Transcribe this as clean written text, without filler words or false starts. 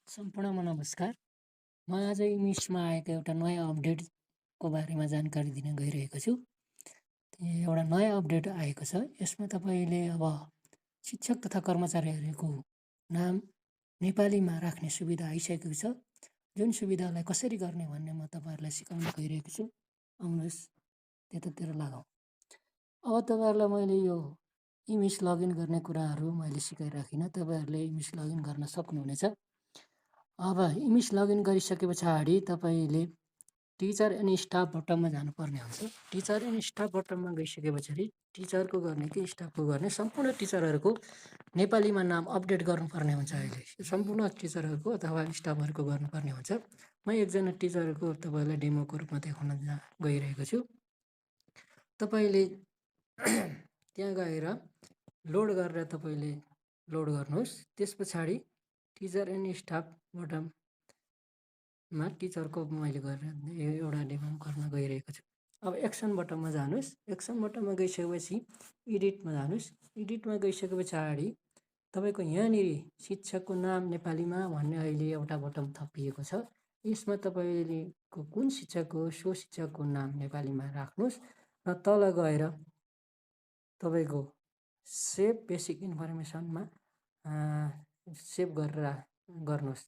सम्पूर्णमा नमस्कार। म आज इङ्ग्लिसमा आएको एउटा नयाँ अपडेटको बारेमा जानकारी दिन गइरहेको छु। एउटा नयाँ अपडेट आएको छ। यसमा तपाईँले अब शिक्षक तथा कर्मचारीहरूको नाम नेपालीमा राख्ने सुविधा आइसकेको छ। जुन सुविधालाई कसरी गर्ने भन्ने म तपाईँहरूलाई सिकाउन गइरहेको छु। आउनुहोस् त्यतातिर लगाउँ। अब तपाईँहरूलाई मैले यो इमेज लगइन गर्ने कुराहरू मैले सिकाइराखिनँ। तपाईँहरूले इमेज लगइन गर्न सक्नुहुनेछ। अब इमेज लगइन गरिसके पछाडि तपाईँले टिचर एन्ड स्टाफ बटनमा जानुपर्ने हुन्छ। टिचर एन्ड स्टाफ बटनमा गइसके पछाडि टिचरको गर्ने कि स्टाफको गर्ने सम्पूर्ण टिचरहरूको नेपालीमा नाम अपडेट गर्नुपर्ने हुन्छ। अहिले सम्पूर्ण टिचरहरूको अथवा स्टाफहरूको गर्नुपर्ने हुन्छ। म एकजना टिचरको तपाईँलाई डेमोको रूपमा देखाउन गइरहेको छु। तपाईँले त्यहाँ गएर लोड गरेर तपाईँले लोड गर्नुहोस्। त्यस पछाडि टिचर एन्ड स्टाफ बटनमा टिचरको मैले गरेर एउटा डेमो गर्न गइरहेको छु। अब एक्सन बटनमा जानुहोस्। एक्सन बटनमा गइसकेपछि एडिटमा जानुहोस्। एडिटमा गइसके पछाडि तपाईँको यहाँनिर शिक्षकको नाम नेपालीमा भन्ने अहिले एउटा बटन थपिएको छ। यसमा तपाईँले कुन शिक्षक हो सो शिक्षकको नाम नेपालीमा राख्नुहोस् र तल गएर तपाईँको सेभ बेसिक इन्फर्मेसनमा सेभ गरेर गर्नुहोस्।